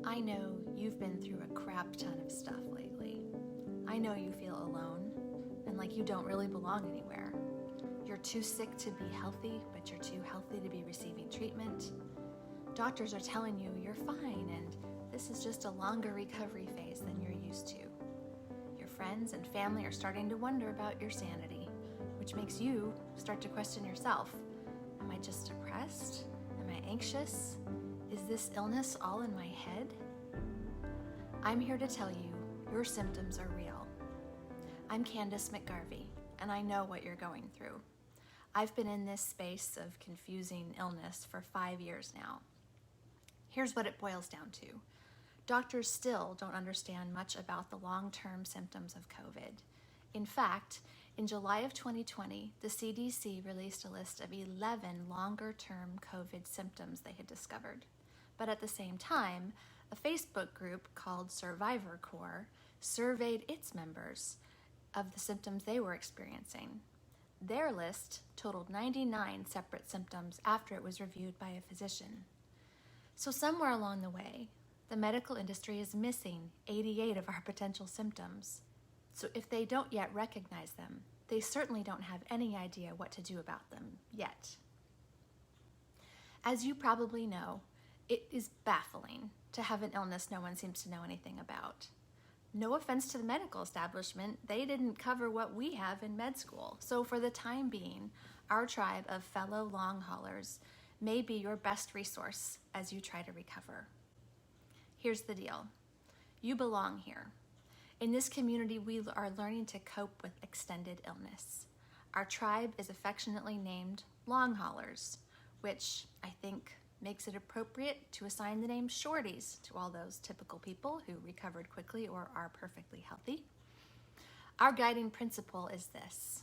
I know you've been through a crap ton of stuff lately. I know you feel alone and like you don't really belong anywhere. You're too sick to be healthy, but you're too healthy to be receiving treatment. Doctors are telling you you're fine and this is just a longer recovery phase than you're used to. Your friends and family are starting to wonder about your sanity, which makes you start to question yourself. Am I just depressed? Am I anxious? Is this illness all in my head? I'm here to tell you your symptoms are real. I'm Candace McGarvey, and I know what you're going through. I've been in this space of confusing illness for 5 years now. Here's what it boils down to. Doctors still don't understand much about the long-term symptoms of COVID. In fact, in July of 2020, the CDC released a list of 11 longer-term COVID symptoms they had discovered. But at the same time, a Facebook group called Survivor Corps surveyed its members of the symptoms they were experiencing. Their list totaled 99 separate symptoms after it was reviewed by a physician. So somewhere along the way, the medical industry is missing 88 of our potential symptoms. So if they don't yet recognize them, they certainly don't have any idea what to do about them yet. As you probably know, it is baffling to have an illness no one seems to know anything about. No offense to the medical establishment, they didn't cover what we have in med school. So for the time being, our tribe of fellow long haulers may be your best resource as you try to recover. Here's the deal. You belong here. In this community, we are learning to cope with extended illness. Our tribe is affectionately named Long Haulers, which I think makes it appropriate to assign the name Shorties to all those typical people who recovered quickly or are perfectly healthy. Our guiding principle is this: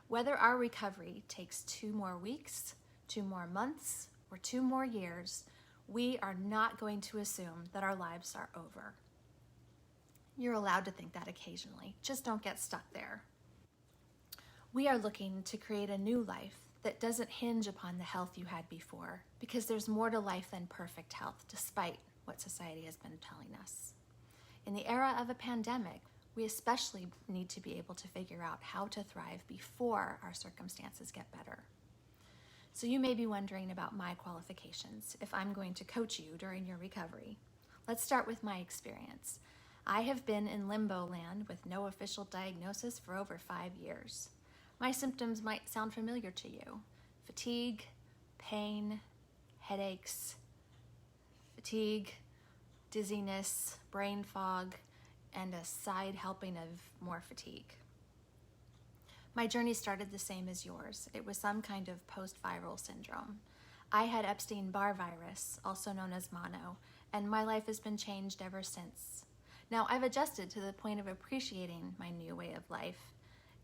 whether our recovery takes 2 more weeks, 2 more months, or 2 more years, we are not going to assume that our lives are over. You're allowed to think that occasionally, just don't get stuck there. We are looking to create a new life that doesn't hinge upon the health you had before, because there's more to life than perfect health, despite what society has been telling us. In the era of a pandemic, we especially need to be able to figure out how to thrive before our circumstances get better. So you may be wondering about my qualifications, if I'm going to coach you during your recovery. Let's start with my experience. I have been in limbo land with no official diagnosis for over 5 years. My symptoms might sound familiar to you: fatigue, pain, headaches, dizziness, brain fog, and a side helping of more fatigue. My journey started the same as yours. It was some kind of post-viral syndrome. I had Epstein-Barr virus, also known as mono, and my life has been changed ever since. Now, I've adjusted to the point of appreciating my new way of life.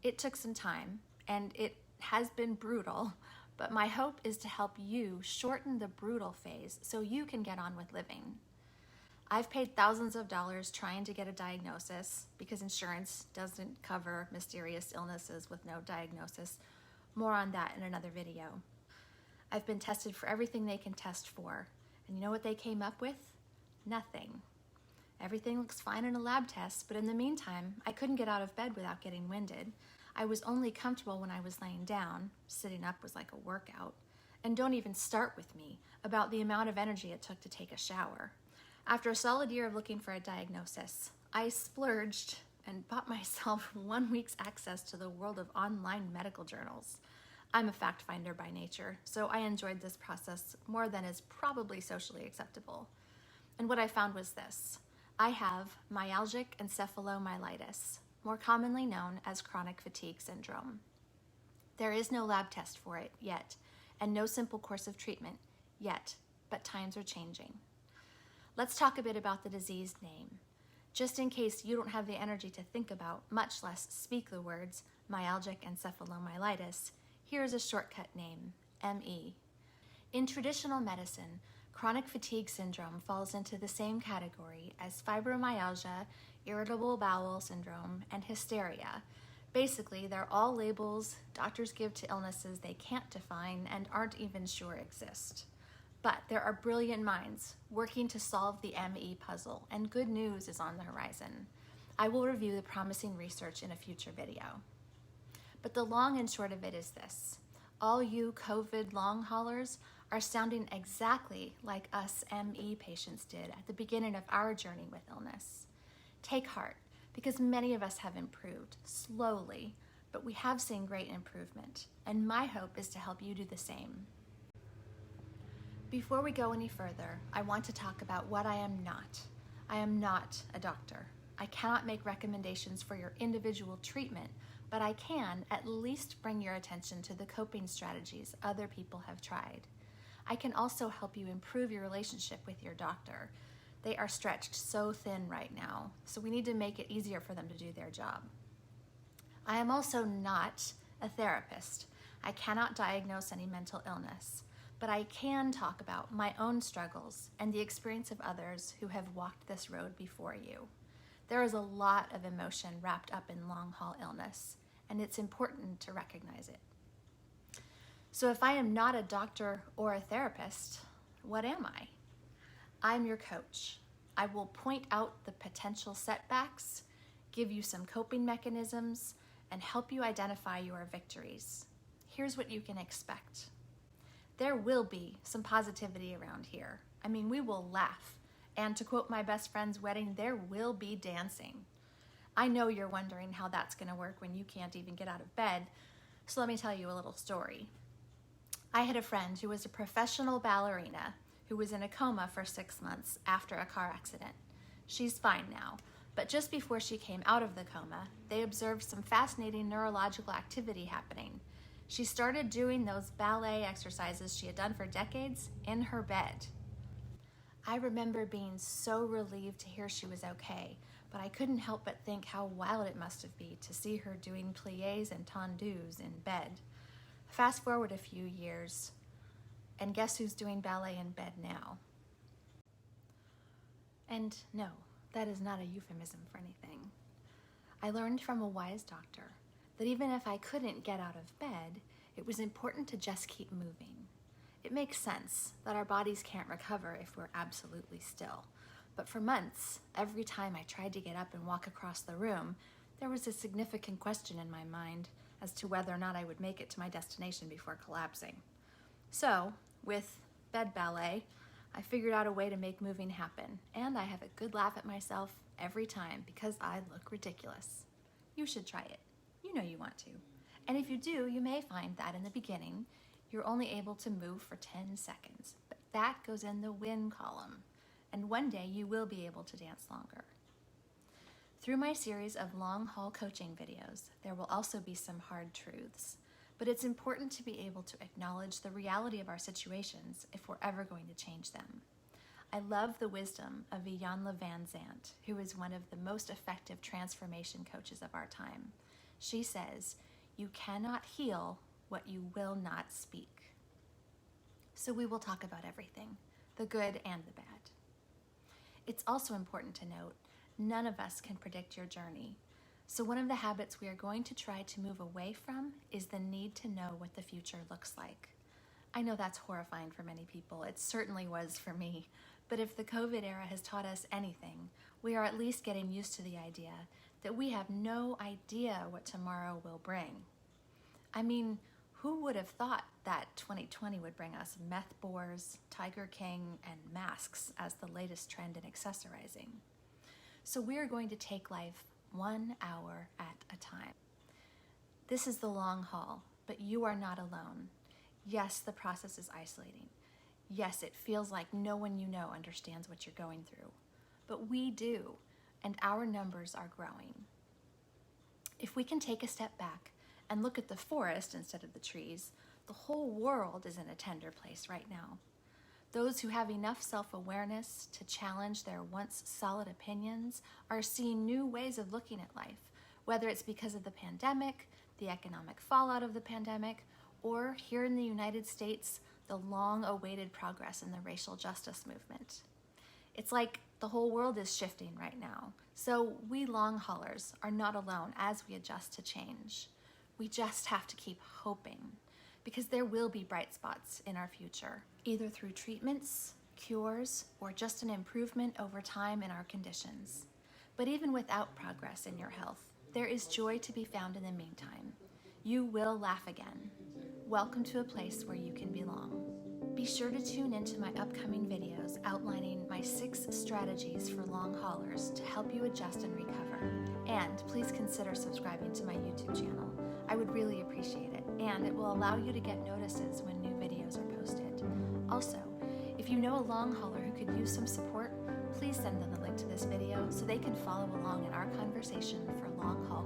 It took some time, and it has been brutal, but my hope is to help you shorten the brutal phase so you can get on with living. I've paid thousands of dollars trying to get a diagnosis because insurance doesn't cover mysterious illnesses with no diagnosis. More on that in another video. I've been tested for everything they can test for, and you know what they came up with? Nothing. Everything looks fine in a lab test, but in the meantime, I couldn't get out of bed without getting winded. I was only comfortable when I was laying down. Sitting up was like a workout. And don't even start with me about the amount of energy it took to take a shower. After a solid year of looking for a diagnosis, I splurged and bought myself 1 week's access to the world of online medical journals. I'm a fact finder by nature, so I enjoyed this process more than is probably socially acceptable. And what I found was this: I have myalgic encephalomyelitis, more commonly known as chronic fatigue syndrome. There is no lab test for it yet, and no simple course of treatment yet, but times are changing. Let's talk a bit about the disease name. Just in case you don't have the energy to think about, much less speak the words myalgic encephalomyelitis, here's a shortcut name: ME. In traditional medicine, chronic fatigue syndrome falls into the same category as fibromyalgia, irritable bowel syndrome, and hysteria. Basically, they're all labels doctors give to illnesses they can't define and aren't even sure exist. But there are brilliant minds working to solve the ME puzzle, and good news is on the horizon. I will review the promising research in a future video. But the long and short of it is this. All you COVID long haulers are sounding exactly like us ME patients did at the beginning of our journey with illness. Take heart, because many of us have improved, slowly, but we have seen great improvement, and my hope is to help you do the same. Before we go any further, I want to talk about what I am not. I am not a doctor. I cannot make recommendations for your individual treatment, but I can at least bring your attention to the coping strategies other people have tried. I can also help you improve your relationship with your doctor. They are stretched so thin right now, so we need to make it easier for them to do their job. I am also not a therapist. I cannot diagnose any mental illness, but I can talk about my own struggles and the experience of others who have walked this road before you. There is a lot of emotion wrapped up in long-haul illness, and it's important to recognize it. So if I am not a doctor or a therapist, what am I? I'm your coach. I will point out the potential setbacks, give you some coping mechanisms, and help you identify your victories. Here's what you can expect. There will be some positivity around here. I mean, we will laugh. And to quote my best friend's wedding, there will be dancing. I know you're wondering how that's going to work when you can't even get out of bed, so let me tell you a little story. I had a friend who was a professional ballerina who was in a coma for 6 months after a car accident. She's fine now, but just before she came out of the coma, they observed some fascinating neurological activity happening. She started doing those ballet exercises she had done for decades in her bed. I remember being so relieved to hear she was okay, but I couldn't help but think how wild it must have been to see her doing pliés and tendus in bed. Fast forward a few years, and guess who's doing ballet in bed now? And no, that is not a euphemism for anything. I learned from a wise doctor that even if I couldn't get out of bed, it was important to just keep moving. It makes sense that our bodies can't recover if we're absolutely still. But for months, every time I tried to get up and walk across the room, there was a significant question in my mind as to whether or not I would make it to my destination before collapsing. So, with bed ballet, I figured out a way to make moving happen, and I have a good laugh at myself every time because I look ridiculous. You should try it. You know you want to. And if you do, you may find that in the beginning, you're only able to move for 10 seconds, but that goes in the win column, and one day you will be able to dance longer. Through my series of long-haul coaching videos, there will also be some hard truths, but it's important to be able to acknowledge the reality of our situations if we're ever going to change them. I love the wisdom of Iyanla Vanzant, who is one of the most effective transformation coaches of our time. She says, "You cannot heal what you will not speak." So we will talk about everything, the good and the bad. It's also important to note, none of us can predict your journey. So one of the habits we are going to try to move away from is the need to know what the future looks like. I know that's horrifying for many people. It certainly was for me. But if the COVID era has taught us anything, we are at least getting used to the idea that we have no idea what tomorrow will bring. I mean, who would have thought that 2020 would bring us meth bores, Tiger King, and masks as the latest trend in accessorizing? So we're going to take life 1 hour at a time. This is the long haul, but you are not alone. Yes, the process is isolating. Yes, it feels like no one you know understands what you're going through, but we do, and our numbers are growing. If we can take a step back and look at the forest instead of the trees, the whole world is in a tender place right now. Those who have enough self-awareness to challenge their once solid opinions are seeing new ways of looking at life, whether it's because of the pandemic, the economic fallout of the pandemic, or here in the United States, the long-awaited progress in the racial justice movement. It's like the whole world is shifting right now. So we long haulers are not alone as we adjust to change. We just have to keep hoping, because there will be bright spots in our future. either through treatments, cures, or just an improvement over time in our conditions. But even without progress in your health, there is joy to be found in the meantime. You will laugh again. Welcome to a place where you can belong. Be sure to tune into my upcoming videos outlining my 6 strategies for long haulers to help you adjust and recover. And please consider subscribing to my YouTube channel. I would really appreciate it, and it will allow you to get notices when new videos are posted. Also, if you know a long hauler who could use some support, please send them the link to this video so they can follow along in our conversation for long haul